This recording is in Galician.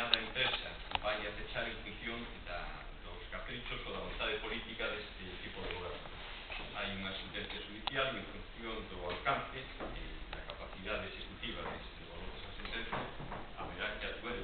determinada empresa vai a fechar en función dos caprichos ou da vontade política deste tipo de goberno. Hai unha sentencia judicial en función do alcance e da capacidade executiva de desenvolver esa sentencia, haberá que actuar